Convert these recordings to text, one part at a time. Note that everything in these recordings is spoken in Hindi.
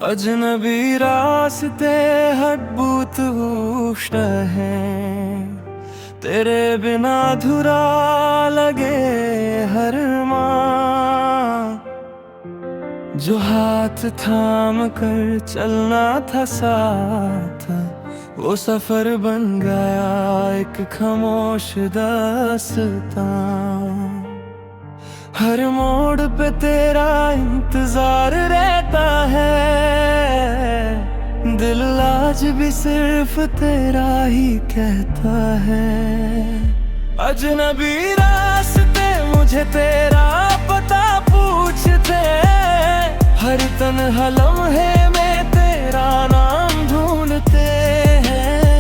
अजनबी रास्ते हटबूत हैं, तेरे बिना अधूरा लगे हर माह। जो हाथ थाम कर चलना था साथ, वो सफर बन गया एक खामोश दास्तां। हर मोड़ पे तेरा इंतजार रहता है, दिल आज भी सिर्फ तेरा ही कहता है। अजनबी रास्ते मुझे तेरा पता पूछते, हर तन्हा लम्हे में तेरा नाम ढूंढते हैं।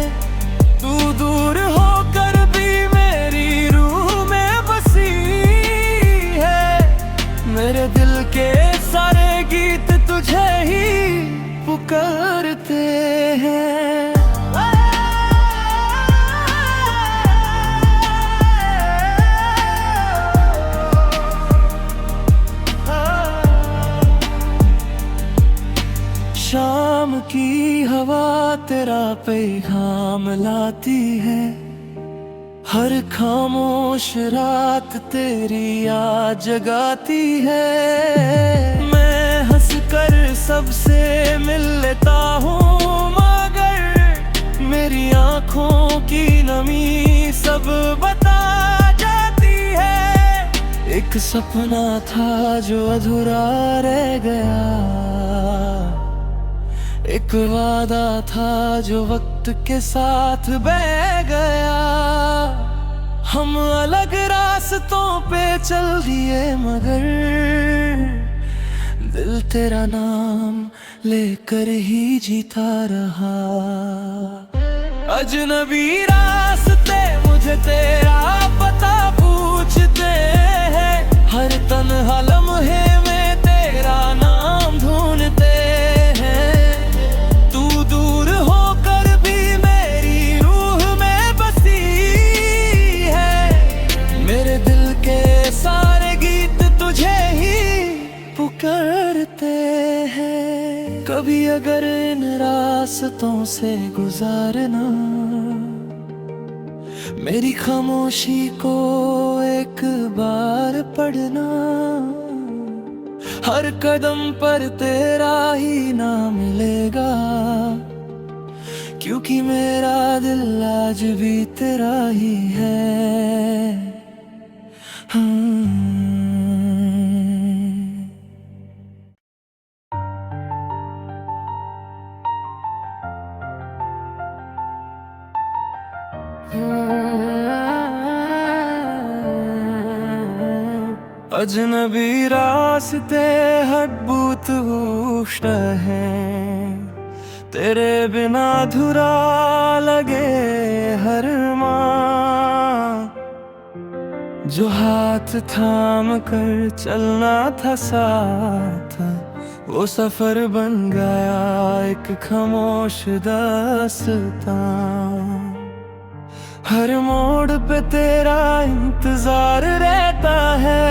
तू दूर होकर भी मेरी रूह में बसी है, मेरे दिल के सारे गीत तुझे ही पुकारते हैं। शाम की हवा तेरा पैगाम लाती है, हर खामोश रात तेरी याद जगाती है। मैं हंस कर सबसे मिल लेता हूँ, मगर मेरी आँखों की नमी सब बता जाती है। एक सपना था जो अधूरा रह गया, एक वादा था जो वक्त के साथ बह गया। हम अलग रास्तों पे चल दिए, मगर दिल तेरा नाम लेकर ही जीता रहा। अजनबी रास्ते मुझे तेरा पता पूछते हैं, हर तन्हा लम्हे में तेरा नाम ढूंढते हैं। तू दूर होकर भी मेरी रूह में बसी है, मेरे दिल के सारे गीत तुझे ही पुकारते हैं। कभी अगर इन रास्तों से गुजारना, मेरी खामोशी को एक बार पढ़ना। हर कदम पर तेरा ही नाम मिलेगा, क्योंकि मेरा दिल आज भी तेरा ही है। अजनबी रास्ते हटबूत हैं, तेरे बिना अधूरा लगे हर माह। जो हाथ थाम कर चलना था साथ, वो सफर बन गया एक खामोश दास्तां। हर मोड़ पे तेरा इंतजार रहता है,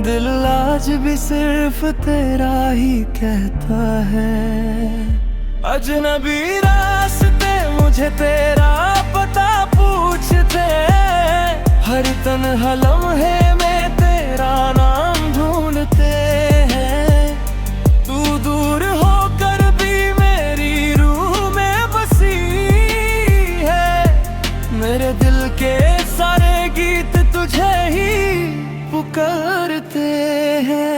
दिल आज भी सिर्फ तेरा ही कहता है। अजनबी रास्ते मुझे तेरा पता पूछते, हर तन्हा लम्हे में तेरा नाम ढूंढते हैं। तू दूर होकर भी मेरी रूह में बसी है, मेरे दिल के सारे गीत तुझे ही पुकारते हैं।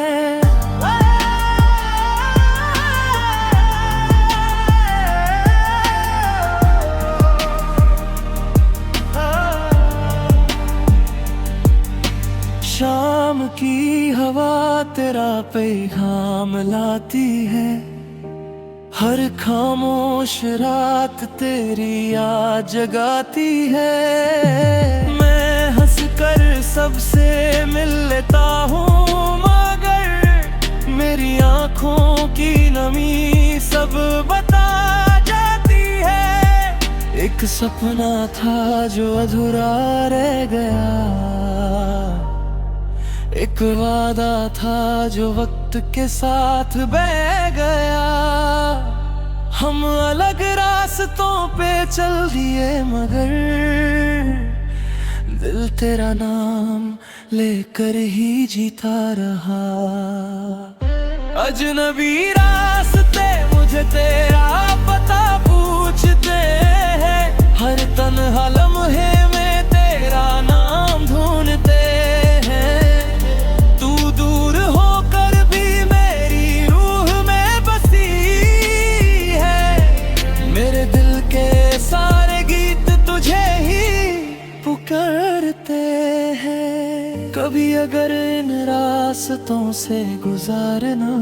शाम की हवा तेरा पैगाम लाती है, हर खामोश रात तेरी याद जगाती है। मैं हंस कर सबसे मिल लेता हूँ, मगर मेरी आँखों की नमी सब बता जाती है। एक सपना था जो अधूरा रह गया, एक वादा था जो वक्त वक्त के साथ बह गया। हम अलग रास्तों पे चल दिए मगर दिल तेरा नाम लेकर ही जीता रहा। अजनबी रास्ते मुझे तेरा पता पूछते हैं, हर तन्हा लम्हे में तेरा नाम ढूंढते हैं। तू दूर होकर भी मेरी रूह में बसी है, मेरे दिल के सारे गीत तुझे ही पुकारते हैं। कभी अगर इन रास्तों से गुजारना,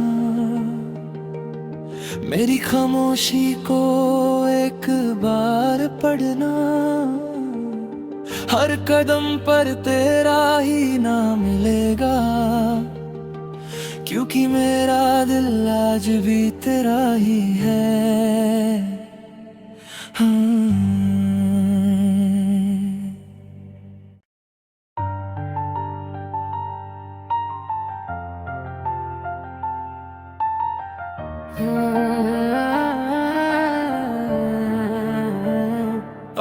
मेरी खामोशी को एक बार पढ़ना। हर कदम पर तेरा ही नाम मिलेगा, क्योंकि मेरा दिल आज भी तेरा ही है।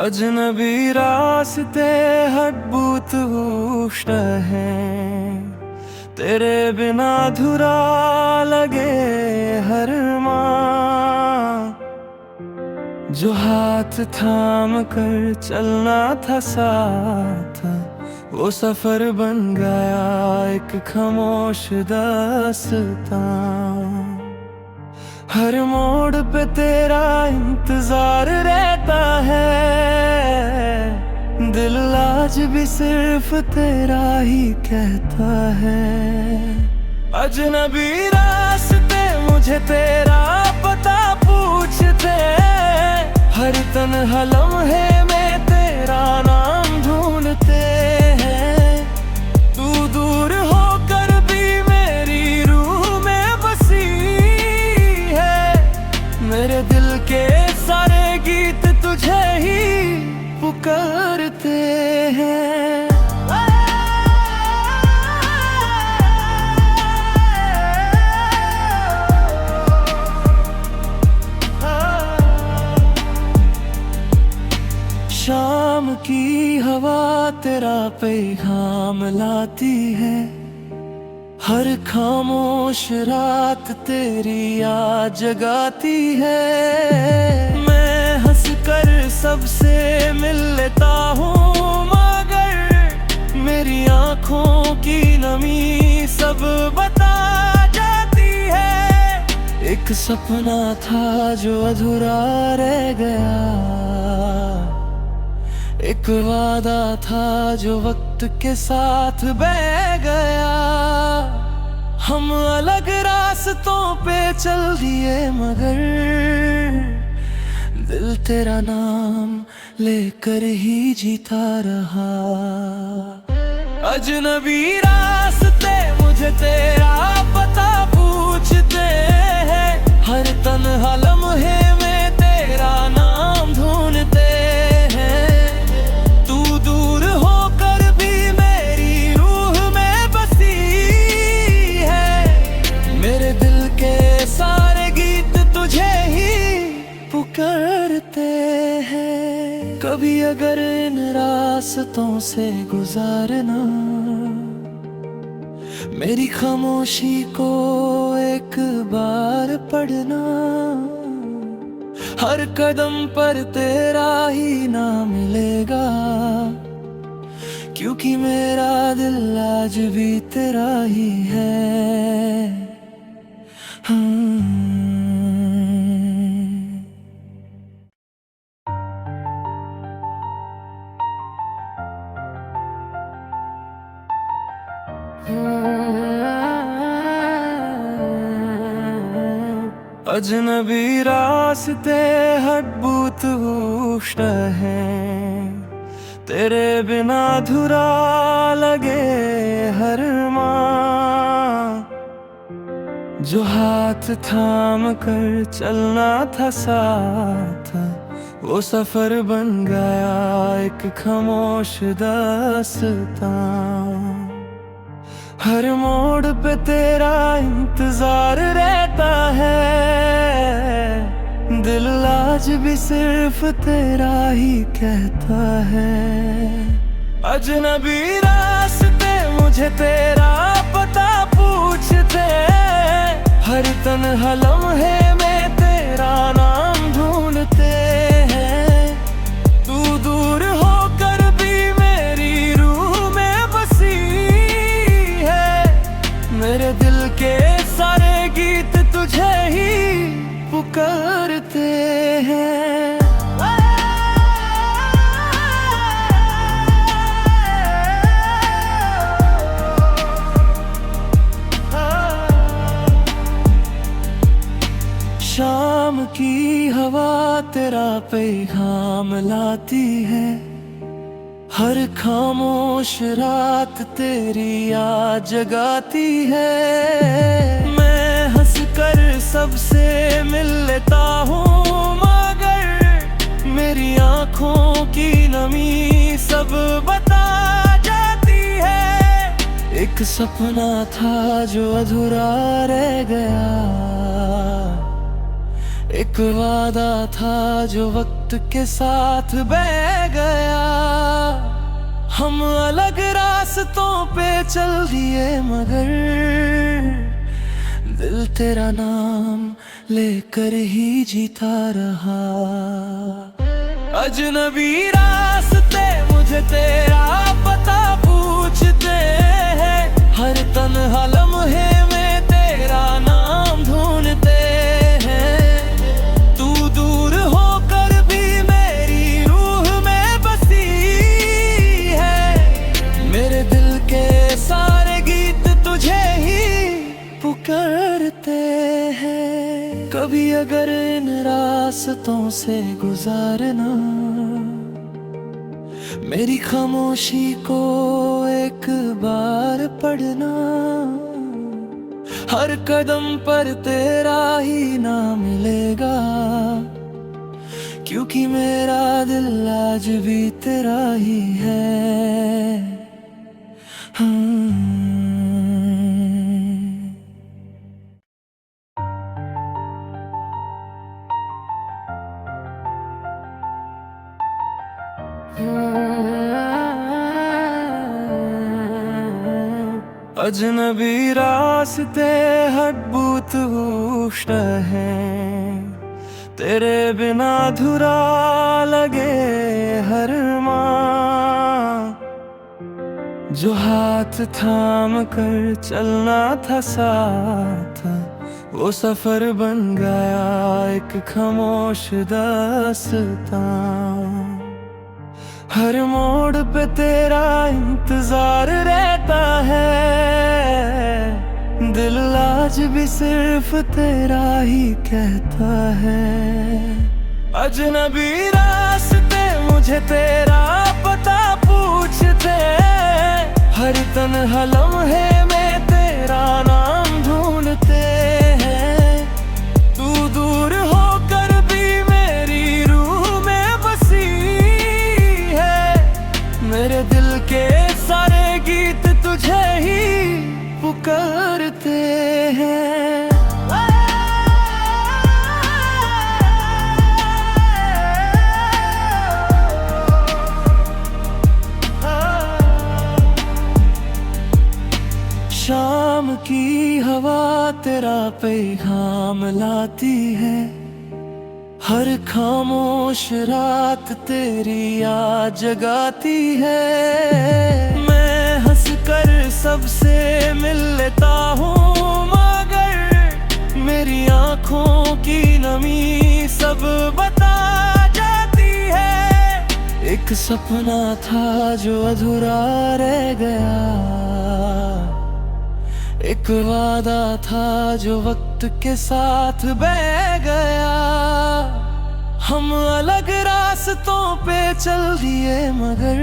अजनबी रास्ते हटबूत उष्ट हैं, तेरे बिना अधूरा लगे हर माँ। जो हाथ थाम कर चलना था साथ, वो सफर बन गया एक खामोश दास्तां। हर मोड़ पे तेरा इंतजार रहता है, दिल आज भी सिर्फ तेरा ही कहता है। अजनबी रास्ते मुझे तेरा पता पूछते हैं, हर तन्हा लम्हे में तेरा नाम ढूंढते हैं। तू दूर होकर भी मेरी रूह में बसी है, मेरे दिल के सारे गीत तुझे ही पुकारते हैं। शाम की हवा तेरा पैगाम लाती है, हर खामोश रात तेरी याद जगाती है। मैं हंस कर सबसे मिल लेता हूँ, मगर मेरी आँखों की नमी सब बता जाती है। एक सपना था जो अधूरा रह गया, एक वादा था जो वक्त के साथ बह गया। हम अलग रास्तों पे चल दिए मगर दिल तेरा नाम लेकर ही जीता रहा। अजनबी रास्ते मुझे तेरा पता पूछते हैं, हर तन्हा लम्हे में तेरा नाम ढूंढते हैं। तू दूर होकर भी मेरी रूह में बसी है, मेरे दिल के सारे गीत तुझे ही पुकारते हैं। कभी अगर इन रास्तों से गुजारना, मेरी खामोशी को एक बार पढ़ना। हर कदम पर तेरा ही नाम मिलेगा, क्योंकि मेरा दिल आज भी तेरा ही है। अजनबी रास्ते हटबूत उष्ट हैं, तेरे बिना अधूरा लगे हर माँ। जो हाथ थाम कर चलना था साथ, वो सफर बन गया एक खामोश दास्तां। हर मोड़ पे तेरा इंतजार रहता है, दिल आज भी सिर्फ तेरा ही कहता है। अजनबी रास्ते मुझे तेरा पता पूछते, हर तन्हा लम्हे में तेरा नाम ढूंढते हैं। तू दूर होकर भी मेरी रूह में बसी है, मेरे दिल के सारे गीत तुझे ही पुकारते हैं। शाम की हवा तेरा पैगाम लाती है, हर खामोश रात तेरी याद जगाती है। मैं हंस कर सबसे मिल लेता हूँ, मगर मेरी आँखों की नमी सब बता जाती है। एक सपना था जो अधूरा रह गया, एक वादा था जो वक्त के साथ बह गया। हम अलग रास्तों पे चल दिए, मगर दिल तेरा नाम लेकर ही जीता रहा। अजनबी रास्ते मुझे तेरा पता पूछते हैं, हर तन्हा लम्हे में तेरा नाम ढूंढते हैं। दूर होकर भी मेरी रूह में बसी है, मेरे दिल के सारे गीत तुझे ही पुकारते हैं। कभी अगर इन रास्तों से गुजारना, मेरी खामोशी को एक बार पढ़ना। हर कदम पर तेरा ही नाम मिलेगा, क्योंकि मेरा दिल आज भी तेरा ही है। अजनबी रास्ते हटबूत उष्ट हैं, तेरे बिना अधूरा लगे हर माँ। जो हाथ थाम कर चलना था साथ, वो सफर बन गया एक खामोश दास्तां। हर मोड़ पे तेरा इंतजार रहता है, दिल आज भी सिर्फ तेरा ही कहता है। अजनबी रास्ते मुझे तेरा पता पूछते, हर तन्हा लम्हे में तेरा नाम ढूंढते हैं। तू दूर होकर भी मेरी रूह में बसी है, मेरे दिल के सारे गीत तुझे ही पुकारते हैं। शाम की हवा तेरा पैगाम लाती है, हर खामोश रात तेरी याद जगाती है। मैं हंस कर सबसे मिल लेता हूँ, मगर मेरी आँखों की नमी सब बता जाती है। एक सपना था जो अधूरा रह गया, एक वादा था जो वक्त के साथ बह गया। हम अलग रास्तों पे चल दिए, मगर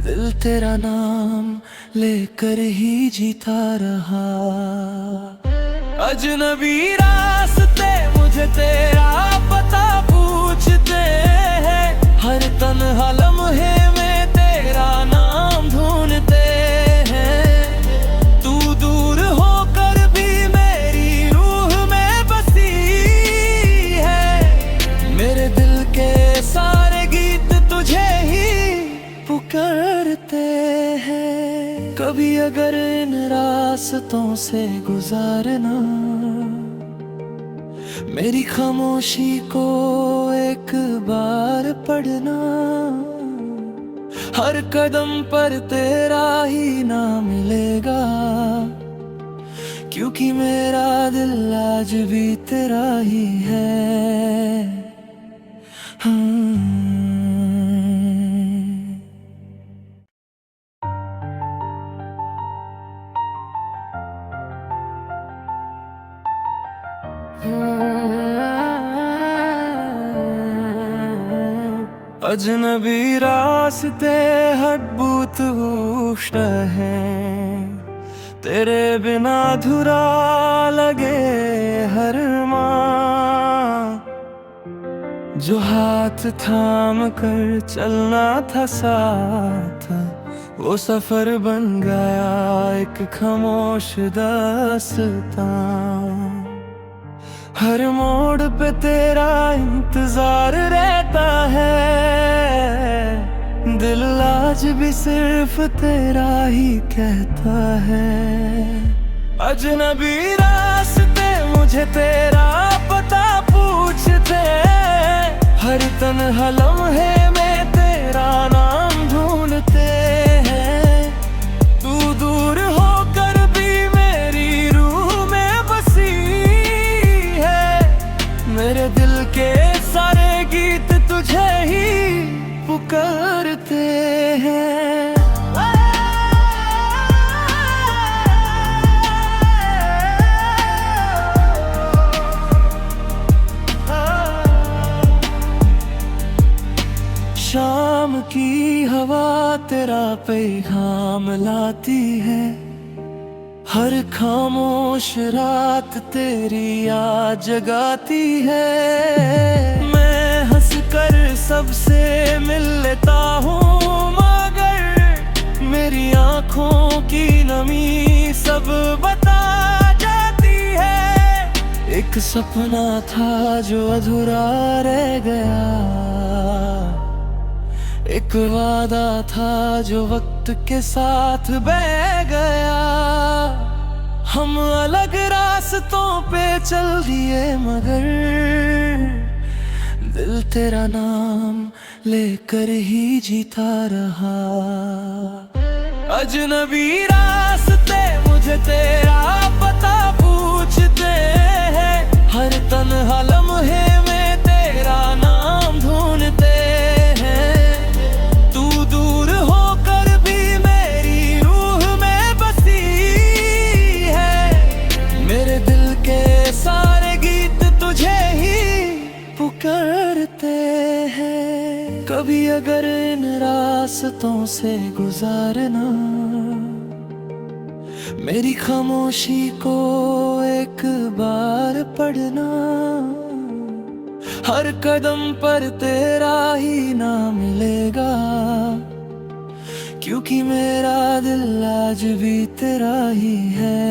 दिल तेरा नाम लेकर ही जीता रहा। अजनबी रास्ते मुझे तेरा पता पूछते हैं, हर तन्हा लम्हे में तेरा नाम ढूंढते हैं। कभी अगर इन रास्तों से गुजारना, मेरी खामोशी को एक बार पढ़ना। हर कदम पर तेरा ही नाम मिलेगा, क्योंकि मेरा दिल आज भी तेरा ही है। अजनबी रास्ते हटबूत उष्ट हैं, तेरे बिना अधूरा लगे हर माँ। जो हाथ थाम कर चलना था साथ, वो सफर बन गया एक खामोश दास्तां। हर मोड़ पे तेरा इंतजार रहता है, दिल आज भी सिर्फ तेरा ही कहता है। अजनबी रास्ते मुझे तेरा पता पूछते, हर तन्हा लम्हे में तेरा नाम ढूंढते हैं। तू दूर होकर भी मेरी रूह में बसी है, मेरे दिल के सारे गीत तुझे ही पुकारते हैं। शाम की हवा तेरा पैगाम लाती है, हर खामोश रात तेरी याद जगाती है। मैं हंस कर सबसे मिल लेता हूँ, मगर मेरी आँखों की नमी सब बता जाती है। एक सपना था जो अधूरा रह गया, एक वादा था जो वक्त के साथ बह गया। हम अलग रास्तों पे चल दिए, मगर दिल तेरा नाम लेकर ही जीता रहा। अजनबी रास्ते मुझे तेरा पता पूछते हैं, हर तन्हा लम्हे में तेरा नाम ढूंढते हैं। दूर होकर भी मेरी रूह में बसी है, मेरे दिल के सारे गीत तुझे ही पुकारते हैं। कभी अगर इन रास्तों से गुजारना, मेरी खामोशी को एक बार पढ़ना। हर कदम पर तेरा ही नाम मिलेगा, क्योंकि मेरा दिल आज भी तेरा ही है।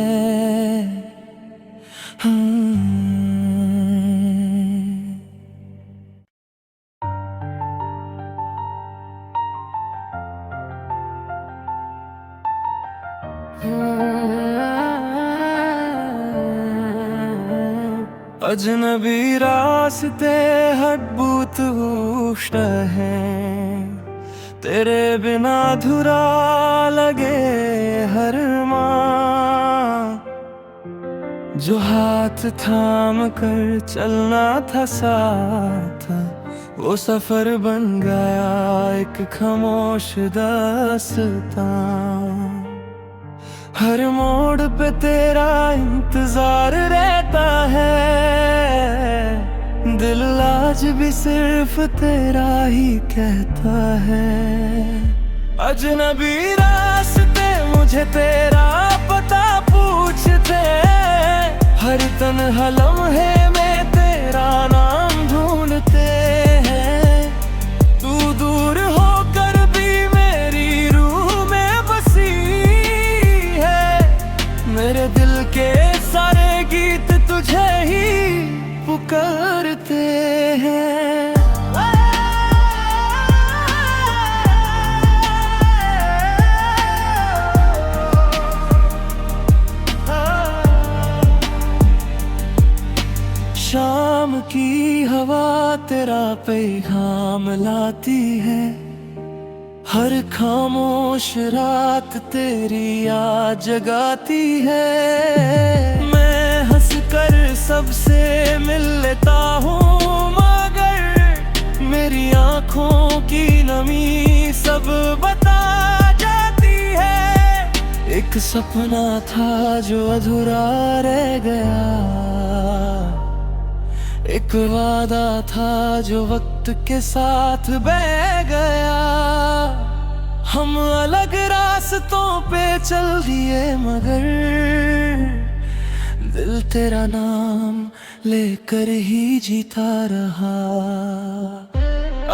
अजनबी रास्ते हटबूत उष्ट हैं, तेरे बिना अधूरा लगे हर माँ। जो हाथ थाम कर चलना था साथ, वो सफर बन गया एक खामोश दास्तां। हर मोड़ पे तेरा इंतजार रहता है, दिल आज भी सिर्फ तेरा ही कहता है। अजनबी रास्ते मुझे तेरा पता पूछते, हर तन्हा लम्हे में तेरा नाम ढूंढते हैं। तू दूर होकर भी मेरी रूह में बसी है, मेरे दिल के सारे गीत तुझे ही पुकारते हैं। हवा तेरा पैगाम लाती है, हर खामोश रात तेरी याद जगाती है। मैं हंस कर सबसे मिल लेता हूँ, मगर मेरी आँखों की नमी सब बता जाती है। एक सपना था जो अधूरा रह गया, एक वादा था जो वक्त के साथ बह गया। हम अलग रास्तों पे चल दिए, मगर दिल तेरा नाम लेकर ही जीता रहा।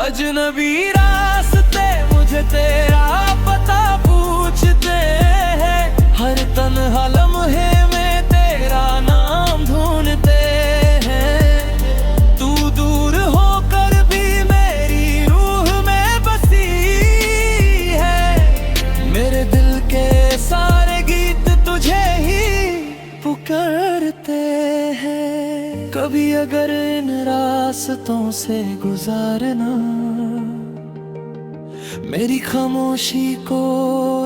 अजनबी रास्ते मुझे तेरा पता पूछते हैं, हर तन्हा लम्हे में तेरा नाम ढूंढते हैं। तू दूर होकर भी मेरी रूह में बसी है, मेरे दिल के सारे गीत तुझे ही पुकारते हैं। कभी अगर इन रास्तों से गुजारना, मेरी खामोशी को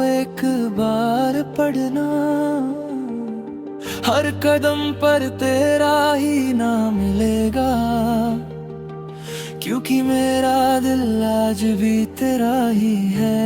एक बार पढ़ना। हर कदम पर तेरा ही नाम मिलेगा, क्योंकि मेरा दिल आज भी तेरा ही है।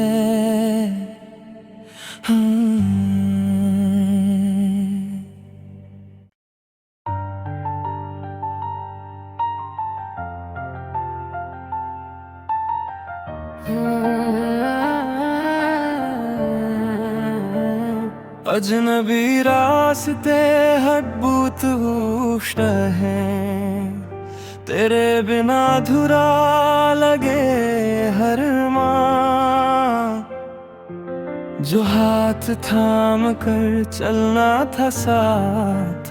अजनबी रास्ते हदबूत उष्ट हैं, तेरे बिना अधूरा लगे हर माँ। जो हाथ थाम कर चलना था साथ,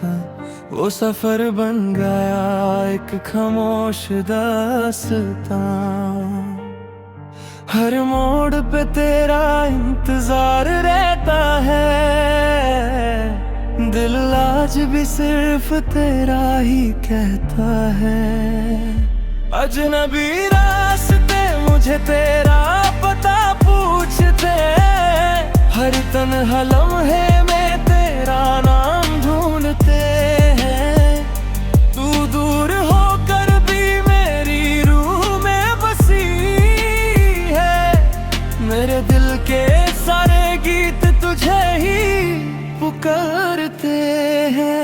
वो सफर बन गया एक खामोश दास्तां। हर मोड़ पे तेरा इंतजार रहता है, दिल आज भी सिर्फ तेरा ही कहता है। अजनबी रास्ते मुझे तेरा पता पूछते हैं, हर तन्हा लम्हे में तेरा नाम ढूंढते हैं। तू दूर होकर भी मेरी रूह में बसी है, मेरे दिल के सारे गीत तुझे ही पुकारते हैं।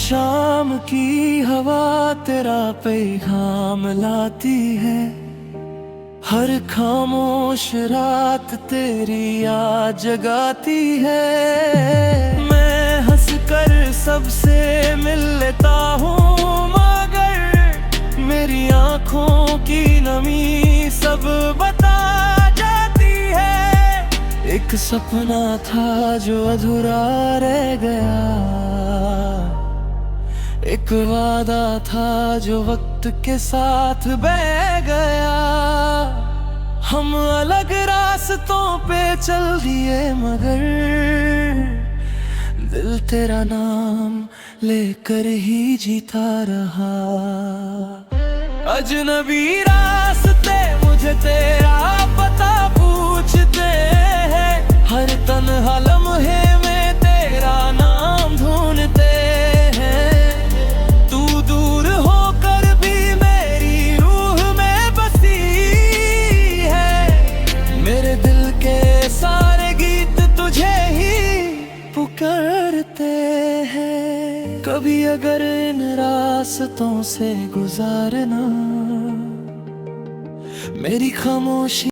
शाम की हवा तेरा पैगाम लाती है, हर खामोश रात तेरी याद जगाती है। मैं हंस कर सबसे मिल लेता हूँ, मगर मेरी आँखों की नमी सब बता जाती है। एक सपना था जो अधूरा रह गया, एक वादा था जो वक्त के साथ बह गया। हम अलग रास्तों पे चल दिए, मगर दिल तेरा नाम लेकर ही जीता रहा। अजनबी रास्ते मुझे तेरा पता पूछते हैं, हर तन्हा लम्हे में तेरा नाम ढूंढते हैं। दूर होकर भी मेरी रूह में बसी है, मेरे दिल के सारे गीत तुझे ही पुकारते हैं। कभी अगर इन रास्तों से गुजारना, मेरी खामोशी